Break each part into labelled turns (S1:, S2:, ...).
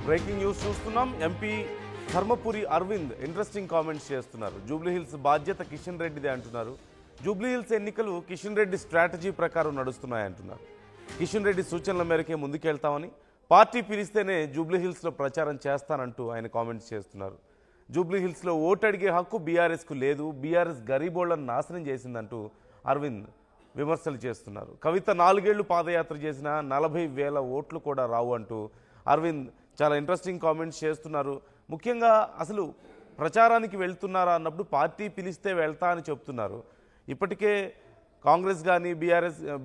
S1: Breaking news చూస్తున్నాం. MP Dharmapuri Arvind interesting comments చేస్తున్నారు. జూబ్లీహిల్స్ బాధ్యత కిషన్ రెడ్డిదే అంటున్నారు. జూబ్లీహిల్స్ ఎన్నికలు కిషన్ రెడ్డి స్ట్రాటజీ ప్రకారం నడుస్తున్నాయంటున్నారు. కిషన్ రెడ్డి సూచనల మేరకే ముందుకెళ్తామని, పార్టీ పిలిస్తేనే జూబ్లీహిల్స్లో ప్రచారం చేస్తానంటూ ఆయన కామెంట్స్ చేస్తున్నారు. జూబ్లీహిల్స్లో ఓటు అడిగే హక్కు బీఆర్ఎస్కు లేదు, బీఆర్ఎస్ గరీబోళ్లను నాశనం చేసిందంటూ అరవింద్ విమర్శలు చేస్తున్నారు. కవిత 4 ఏళ్లు పాదయాత్ర చేసిన 40,000 ఓట్లు కూడా రావు అంటూ అరవింద్ చాలా ఇంట్రెస్టింగ్ కామెంట్స్ చేస్తున్నారు. ముఖ్యంగా అసలు ప్రచారానికి వెళ్తున్నారా అన్నప్పుడు పార్టీ పిలిస్తే వెళ్తా అని చెప్తున్నారు. ఇప్పటికే కాంగ్రెస్ కానీ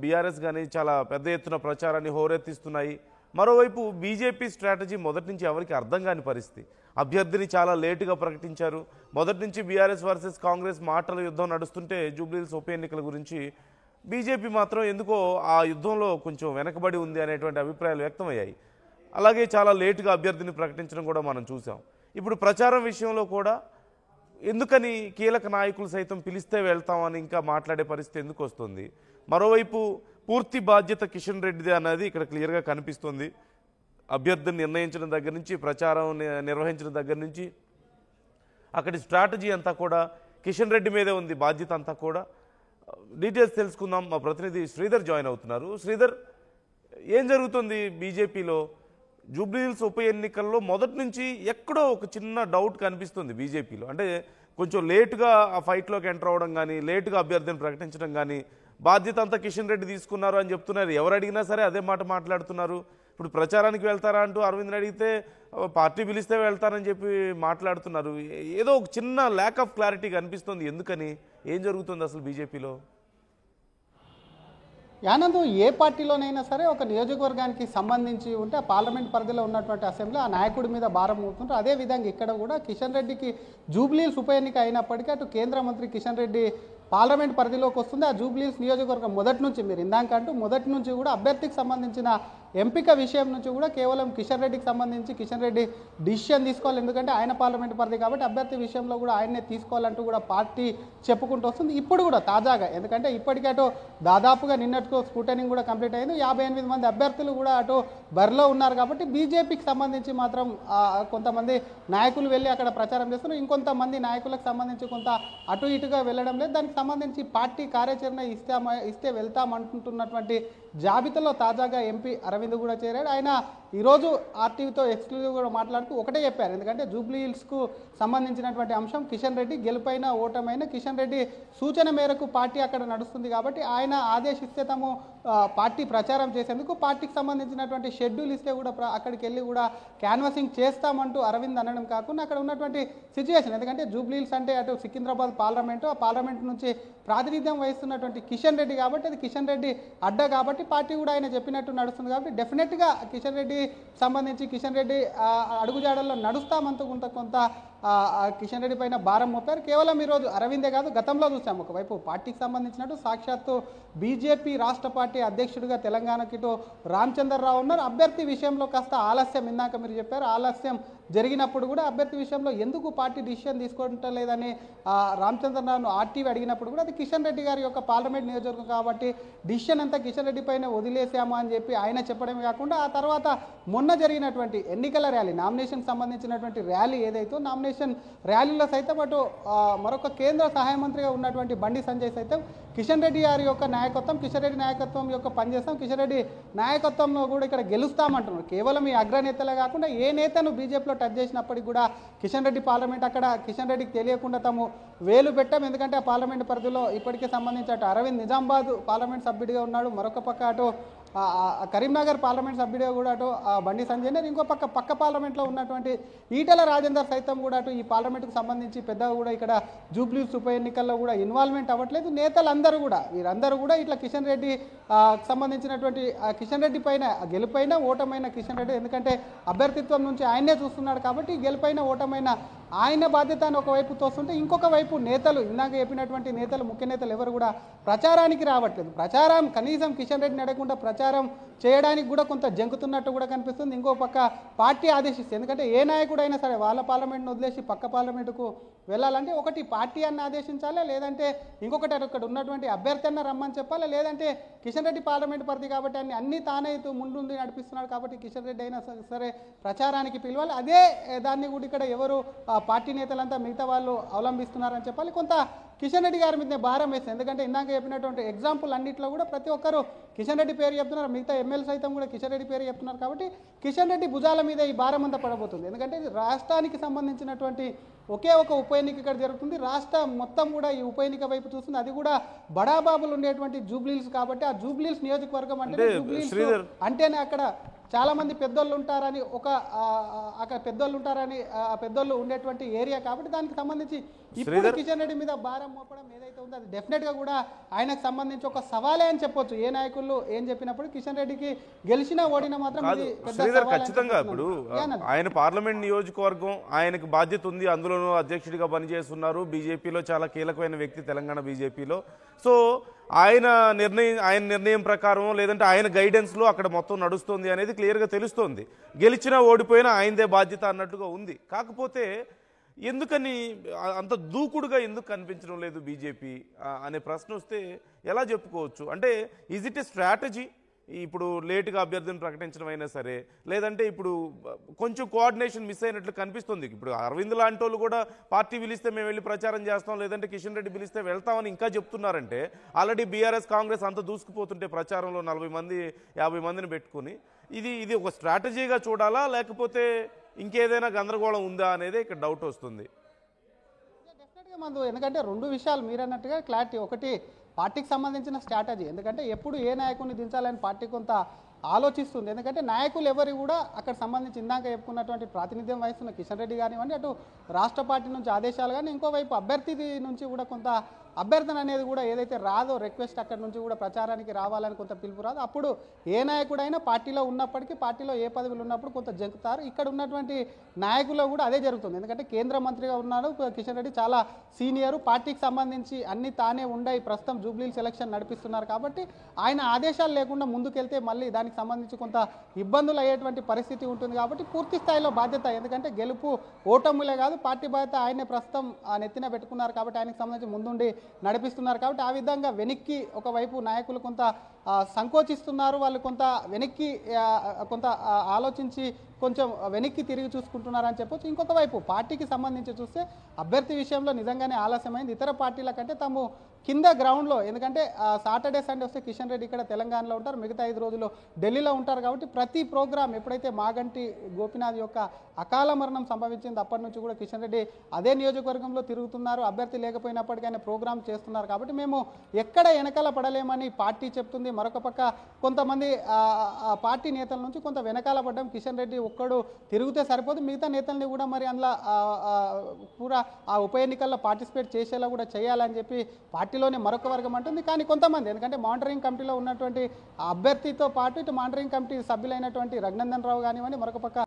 S1: బీఆర్ఎస్ కానీ చాలా పెద్ద ఎత్తున ప్రచారాన్ని హోరెత్తిస్తున్నాయి. మరోవైపు బీజేపీ స్ట్రాటజీ మొదటి నుంచి ఎవరికి అర్థం కాని పరిస్థితి. అభ్యర్థిని చాలా లేటుగా ప్రకటించారు. మొదటి నుంచి బీఆర్ఎస్ వర్సెస్ కాంగ్రెస్ మాటల యుద్ధం నడుస్తుంటే జూబ్లీహిల్స్ ఉప ఎన్నికల గురించి బీజేపీ మాత్రం ఎందుకో ఆ యుద్ధంలో కొంచెం వెనకబడి ఉంది అనేటువంటి అభిప్రాయాలు వ్యక్తమయ్యాయి. అలాగే చాలా లేటుగా అభ్యర్థిని ప్రకటించడం కూడా మనం చూసాం. ఇప్పుడు ప్రచారం విషయంలో కూడా ఎందుకని కీలక నాయకులు సైతం పిలిస్తే వెళ్తామని ఇంకా మాట్లాడే పరిస్థితి ఎందుకు వస్తుంది? మరోవైపు పూర్తి బాధ్యత కిషన్ రెడ్డిదే అన్నది ఇక్కడ క్లియర్గా కనిపిస్తుంది. అభ్యర్థిని నిర్ణయించడం దగ్గర నుంచి, ప్రచారం నిర్వహించడం దగ్గర నుంచి అక్కడి స్ట్రాటజీ అంతా కూడా కిషన్ రెడ్డి మీదే ఉంది, బాధ్యత అంతా కూడా. డీటెయిల్స్ తెలుసుకుందాం. మా ప్రతినిధి శ్రీధర్ జాయిన్ అవుతున్నారు. శ్రీధర్, ఏం జరుగుతుంది బీజేపీలో? జూబ్లీహిల్స్ ఉప ఎన్నికల్లో మొదటి నుంచి ఎక్కడో ఒక చిన్న డౌట్ కనిపిస్తుంది బీజేపీలో. అంటే కొంచెం లేటుగా ఆ ఫైట్లోకి ఎంటర్ అవ్వడం కానీ, లేటుగా అభ్యర్థిని ప్రకటించడం కానీ, బాధ్యత అంతా కిషన్ రెడ్డి తీసుకున్నారు అని చెప్తున్నారు. ఎవరు అడిగినా సరే అదే మాట మాట్లాడుతున్నారు. ఇప్పుడు ప్రచారానికి వెళ్తారా అంటూ అరవింద్ని అడిగితే పార్టీ పిలిస్తే వెళ్తారని చెప్పి మాట్లాడుతున్నారు. ఏదో ఒక చిన్న ల్యాక్ ఆఫ్ క్లారిటీ కనిపిస్తుంది. ఎందుకని, ఏం జరుగుతుంది అసలు బీజేపీలో?
S2: యానందు, ఏ పార్టీలోనైనా సరే ఒక నియోజకవర్గానికి సంబంధించి ఉంటే ఆ పార్లమెంట్ పరిధిలో ఉన్నటువంటి అసెంబ్లీ ఆ నాయకుడి మీద భారం మోపుతుంటారు. అదేవిధంగా ఇక్కడ కూడా కిషన్ రెడ్డికి జూబ్లీహిల్స్ ఉప ఎన్నిక అయినప్పటికీ అటు కేంద్ర మంత్రి కిషన్ రెడ్డి పార్లమెంట్ పరిధిలోకి వస్తుంది. ఆ జూబ్లీహిల్స్ నియోజకవర్గం మొదటి నుంచి, మీరు ఇందాకంటూ మొదటి నుంచి కూడా అభ్యర్థికి సంబంధించిన ఎంపిక విషయం నుంచి కూడా కేవలం కిషన్ రెడ్డికి సంబంధించి కిషన్ రెడ్డి డిసిషన్ తీసుకోవాలి. ఎందుకంటే ఆయన పార్లమెంట్ పరిధి కాబట్టి అభ్యర్థి విషయంలో కూడా ఆయన్నే తీసుకోవాలంటూ కూడా పార్టీ చెప్పుకుంటూ వస్తుంది. ఇప్పుడు కూడా తాజాగా, ఎందుకంటే ఇప్పటికే అటు దాదాపుగా నిన్నటితో స్క్రూటనింగ్ కూడా కంప్లీట్ అయింది. 58 మంది అభ్యర్థులు కూడా అటు బరిలో ఉన్నారు. కాబట్టి బీజేపీకి సంబంధించి మాత్రం కొంతమంది నాయకులు వెళ్ళి అక్కడ ప్రచారం చేస్తున్నారు. ఇంకొంతమంది నాయకులకు సంబంధించి కొంత అటు ఇటుగా వెళ్ళడం లేదు. దానికి సంబంధించి పార్టీ కార్యాచరణ ఇస్తే వెళ్తామంటున్నటువంటి జాబితాలో తాజాగా ఎంపీ అరవింద్ కూడా చేరాడు. ఆయన ఈరోజు ఆర్టీవీతో ఎక్స్క్లూజివ్ కూడా మాట్లాడుతూ ఒకటే చెప్పారు. ఎందుకంటే జూబ్లీహిల్స్కు సంబంధించినటువంటి అంశం కిషన్ రెడ్డి గెలుపైన ఓటమైన కిషన్ రెడ్డి సూచన మేరకు పార్టీ అక్కడ నడుస్తుంది కాబట్టి ఆయన ఆదేశిస్తే తాము పార్టీ ప్రచారం చేసేందుకు పార్టీకి సంబంధించినటువంటి షెడ్యూల్ ఇస్తే కూడా అక్కడికి వెళ్ళి కూడా క్యాన్వాసింగ్ చేస్తామంటూ అరవింద్ అనడం కాకుండా అక్కడ ఉన్నటువంటి సిచ్యువేషన్, ఎందుకంటే జూబ్లీహిల్స్ అంటే అటు సికింద్రాబాద్ పార్లమెంటు, ఆ పార్లమెంట్ నుంచి ప్రాతినిధ్యం వహిస్తున్నటువంటి కిషన్ రెడ్డి కాబట్టి అది కిషన్ రెడ్డి అడ్డ కాబట్టి పార్టీ కూడా ఆయన చెప్పినట్టు నడుస్తుంది. కాబట్టి డెఫినెట్గా కిషన్ రెడ్డి సంబంధించి కిషన్ రెడ్డి అడుగుజాడల్లో నడుస్తామంటూ కొంత కిషన్ రెడ్డి పైన భారం మోపారు. కేవలం ఈరోజు అరవిందే కాదు, గతంలో చూసాము ఒకవైపు పార్టీకి సంబంధించినట్టు సాక్షాత్తు బీజేపీ రాష్ట్ర పార్టీ అధ్యక్షుడిగా తెలంగాణకి ఇటు రామచంద్రరావు ఉన్నారు. అభ్యర్థి విషయంలో కాస్త ఆలస్యం, ఇందాక మీరు చెప్పారు, ఆలస్యం జరిగినప్పుడు కూడా అభ్యర్థి విషయంలో ఎందుకు పార్టీ డిసిషన్ తీసుకుంటలేదని రామచంద్రరావును ఆర్టీవీ అడిగినప్పుడు కూడా అది కిషన్ రెడ్డి గారి యొక్క పార్లమెంట్ నియోజకవర్గం కాబట్టి డిసిషన్ అంతా కిషన్ రెడ్డి పైన వదిలేసాము అని చెప్పి ఆయన చెప్పడమే కాకుండా ఆ తర్వాత మొన్న జరిగినటువంటి ఎన్నికల ర్యాలీ, నామినేషన్ సంబంధించినటువంటి ర్యాలీ ఏదైతే నామినేషన్ ర్యాలీలో సైతం అటు మరొక కేంద్ర సహాయ మంత్రిగా ఉన్నటువంటి బండి సంజయ్ సైతం కిషన్ రెడ్డి గారి యొక్క నాయకత్వం, కిషన్ రెడ్డి నాయకత్వం యొక్క పనిచేస్తాం, కిషన్ రెడ్డి నాయకత్వంలో కూడా ఇక్కడ గెలుస్తామంటున్నారు. కేవలం ఈ అగ్రనేతలే కాకుండా ఏ నేతను బీజేపీలో టచ్ చేసినప్పటికీ కూడా కిషన్ రెడ్డి పార్లమెంట్ అక్కడ కిషన్ రెడ్డికి తెలియకుండా తాము వేలు పెట్టాం. ఎందుకంటే ఆ పార్లమెంట్ పరిధిలో ఇప్పటికే సంబంధించి అటు అరవింద్ నిజామాబాద్ పార్లమెంట్ సభ్యుడిగా ఉన్నాడు, మరొక పక్క అటు కరీంనగర్ పార్లమెంట్ సభ్యుడిగా కూడా అటు బండి సంజయ్, ఇంకో పక్క పార్లమెంట్లో ఉన్నటువంటి ఈటెల రాజేందర్ సైతం కూడా అటు ఈ పార్లమెంట్కు సంబంధించి పెద్దగా కూడా ఇక్కడ జూబ్లీహిల్స్ ఉప ఎన్నికల్లో కూడా ఇన్వాల్వ్మెంట్ అవ్వట్లేదు. నేతలందరూ కూడా వీరందరూ కూడా ఇట్లా కిషన్ రెడ్డి సంబంధించినటువంటి కిషన్ రెడ్డి పైన గెలుపైన ఓటమైన కిషన్ రెడ్డి, ఎందుకంటే అభ్యర్థిత్వం నుంచి ఆయనే చూస్తున్నాడు కాబట్టి గెలుపైన ఓటమైన ఆయన బాధ్యత అని ఒకవైపు తోస్తుంటే ఇంకొక వైపు నేతలు, ఇందాక చెప్పినటువంటి నేతలు, ముఖ్య నేతలు ఎవరు కూడా ప్రచారానికి రావట్లేదు. ప్రచారం కనీసం కిషన్ రెడ్డిని అడగకుండా ప్రచారం చేయడానికి కూడా కొంత జంకుతున్నట్టు కూడా కనిపిస్తుంది. ఇంకో పక్క పార్టీ ఆదేశిస్తుంది. ఎందుకంటే ఏ నాయకుడైనా సరే వాళ్ళ పార్లమెంట్ను వదిలేసి పక్క పార్లమెంటుకు వెళ్ళాలంటే ఒకటి పార్టీ అన్న ఆదేశించాలి, లేదంటే ఇంకొకటి అక్కడ ఉన్నటువంటి అభ్యర్థి అన్న రమ్మని చెప్పాలి, లేదంటే కిషన్ రెడ్డి పార్లమెంట్ పరిధి కాబట్టి అన్ని తానే ముందుండి నడిపిస్తున్నాడు కాబట్టి కిషన్ రెడ్డి అయినా సరే ప్రచారానికి పిలవాలి. అదే దాన్ని కూడా ఇక్కడ ఎవరు పార్టీ నేతలంతా మిగతా వాళ్ళు అవలంబిస్తున్నారని చెప్పాలి. కొంత కిషన్ రెడ్డి గారి మీద భారం వేస్తుంది. ఎందుకంటే ఇందాక చెప్పినటువంటి ఎగ్జాంపుల్ అన్నింటిలో కూడా ప్రతి ఒక్కరు కిషన్ రెడ్డి పేరు చెప్తున్నారు, మిగతా ఎమ్మెల్యే సైతం కూడా కిషన్ రెడ్డి పేరు చెప్తున్నారు. కాబట్టి కిషన్ రెడ్డి భుజాల మీద ఈ భారం అంతా పడబోతుంది. ఎందుకంటే ఇది రాష్ట్రానికి సంబంధించినటువంటి ఒకే ఒక ఉప ఎన్నిక ఇక్కడ జరుగుతుంది. రాష్ట్రం మొత్తం కూడా ఈ ఉప ఎన్నిక వైపు చూస్తుంది. అది కూడా బడాబాబులు ఉండేటువంటి జూబ్లీహిల్స్ కాబట్టి ఆ జూబ్లీహిల్స్ నియోజకవర్గం అంటే జూబ్లీహిల్స్ అంటేనే అక్కడ చాలా మంది పెద్దోళ్ళు ఉంటారని అక్కడ పెద్దోళ్ళు ఉంటారని పెద్దోళ్ళు ఉండేటువంటి ఏరియా కాబట్టి దానికి సంబంధించి ఇప్పుడు కిషన్ రెడ్డి మీద భారం మోపడం ఏదైతే ఉందో అది డెఫినెట్గా కూడా ఆయనకు సంబంధించి ఒక సవాలే అని చెప్పొచ్చు. ఏ నాయకులు ఏం చెప్పినప్పుడు కిషన్ రెడ్డికి గెలిచినా ఓడినా మాత్రం
S1: ఖచ్చితంగా ఇప్పుడు ఆయన పార్లమెంట్ నియోజకవర్గం ఆయనకు బాధ్యత ఉంది, అందులోనూ అధ్యక్షుడిగా పనిచేస్తున్నారు. బీజేపీలో చాలా కీలకమైన వ్యక్తి తెలంగాణ బీజేపీలో. సో ఆయన నిర్ణయం ప్రకారం లేదంటే ఆయన గైడెన్స్లో అక్కడ మొత్తం నడుస్తుంది అనేది క్లియర్గా తెలుస్తోంది. గెలిచినా ఓడిపోయినా ఆయనదే బాధ్యత అన్నట్టుగా ఉంది. కాకపోతే ఎందుకని అంత దూకుడుగా ఎందుకు కనిపించడం లేదు బీజేపీ అనే ప్రశ్న వస్తే ఎలా చెప్పుకోవచ్చు? అంటే ఈజ్ ఇట్ ఏ స్ట్రాటజీ? ఇప్పుడు లేటుగా అభ్యర్థిని ప్రకటించడం అయినా సరే, లేదంటే ఇప్పుడు కొంచెం కోఆర్డినేషన్ మిస్ అయినట్లు కనిపిస్తుంది. ఇప్పుడు అరవింద్ లాంటి వాళ్ళు కూడా పార్టీ పిలిస్తే మేము వెళ్ళి ప్రచారం చేస్తాం, లేదంటే కిషన్ రెడ్డి పిలిస్తే వెళ్తామని ఇంకా చెప్తున్నారంటే ఆల్రెడీ బీఆర్ఎస్ కాంగ్రెస్ అంతా దూసుకుపోతుంటే ప్రచారంలో 40 మంది 50 మందిని పెట్టుకుని ఇది ఒక స్ట్రాటజీగా చూడాలా, లేకపోతే ఇంకేదైనా గందరగోళం ఉందా అనేది ఇక్కడ డౌట్ వస్తుంది.
S2: డెఫినెట్గా మందు ఎందుకంటే రెండు విషయాలు మీరు అన్నట్టుగా క్లారిటీ. ఒకటి పార్టీకి సంబంధించిన స్ట్రాటజీ, ఎందుకంటే ఎప్పుడు ఏ నాయకుడిని దించాలని పార్టీ కొంత ఆలోచిస్తుంది. ఎందుకంటే నాయకులు ఎవరు కూడా అక్కడ సంబంధించి ఇందాక చెప్పుకున్నటువంటి ప్రాతినిధ్యం వహిస్తున్న కిషన్ రెడ్డి కానివ్వండి, అటు రాష్ట్ర పార్టీ నుంచి ఆదేశాలు కానీ, ఇంకోవైపు అభ్యర్థి నుంచి కూడా కొంత అభ్యర్థన అనేది కూడా ఏదైతే రాదో రిక్వెస్ట్ అక్కడ నుంచి కూడా ప్రచారానికి రావాలని కొంత పిలుపు రాదు. అప్పుడు ఏ నాయకుడైనా పార్టీలో ఉన్నప్పటికీ పార్టీలో ఏ పదవులు ఉన్నప్పుడు కొంత జంకుతారు. ఇక్కడ ఉన్నటువంటి నాయకుల్లో కూడా అదే జరుగుతుంది. ఎందుకంటే కేంద్ర మంత్రిగా ఉన్నాడు కిషన్ రెడ్డి, చాలా సీనియరు, పార్టీకి సంబంధించి అన్ని తానే ఉండయి, ప్రస్తుతం జూబ్లీహిల్స్ ఎలక్షన్ నడిపిస్తున్నారు. కాబట్టి ఆయన ఆదేశాలు లేకుండా ముందుకెళ్తే మళ్ళీ దానికి సంబంధించి కొంత ఇబ్బందులు అయ్యేటువంటి పరిస్థితి ఉంటుంది. కాబట్టి పూర్తి స్థాయిలో బాధ్యత, ఎందుకంటే గెలుపు ఓటములే కాదు పార్టీ బాధ్యత ఆయనే ప్రస్తుతం నెత్తిన పెట్టుకున్నారు కాబట్టి ఆయనకు సంబంధించి ముందుండి నడిపిస్తున్నారు. కాబట్టి ఆ విధంగా వెనక్కి ఒకవైపు నాయకులు కొంత సంకోచిస్తున్నారు, వాళ్ళు కొంత వెనక్కి కొంత ఆలోచించి కొంచెం వెనక్కి తిరిగి చూసుకుంటున్నారని చెప్పొచ్చు. ఇంకొక వైపు పార్టీకి సంబంధించి చూస్తే అభ్యర్థి విషయంలో నిజంగానే ఆలస్యమైంది. ఇతర పార్టీల కంటే తాము కింద గ్రౌండ్లో, ఎందుకంటే సాటర్డే సండే వస్తే కిషన్ రెడ్డి ఇక్కడ తెలంగాణలో ఉంటారు, మిగతా 5 రోజులు ఢిల్లీలో ఉంటారు. కాబట్టి ప్రతి ప్రోగ్రాం ఎప్పుడైతే మాగంటి గోపినాథ్ యొక్క అకాల మరణం సంభవించింది అప్పటి నుంచి కూడా కిషన్ రెడ్డి అదే నియోజకవర్గంలో తిరుగుతున్నారు, అభ్యర్థి లేకపోయినప్పటికీ ప్రోగ్రామ్ చేస్తున్నారు. కాబట్టి మేము ఎక్కడ వెనకాల పడలేమని పార్టీ చెప్తుంది. మరొక పక్క కొంతమంది పార్టీ నేతల నుంచి కొంత వెనకాల పడ్డం, కిషన్ రెడ్డి ఒక్కడు తిరిగితే సరిపోదు, మిగతా నేతల్ని కూడా మరి అందులో కూడా ఆ ఉప ఎన్నికల్లో పార్టిసిపేట్ చేసేలా కూడా చేయాలని చెప్పి పార్టీలోనే మరొక వర్గం అంటుంది. కానీ కొంతమంది, ఎందుకంటే మానిటరింగ్ కమిటీలో ఉన్నటువంటి అభ్యర్థితో పాటు ఇటు మానిటరింగ్ కమిటీ సభ్యులైనటువంటి రఘునందన్ రావు కానివ్వండి, మరొక పక్క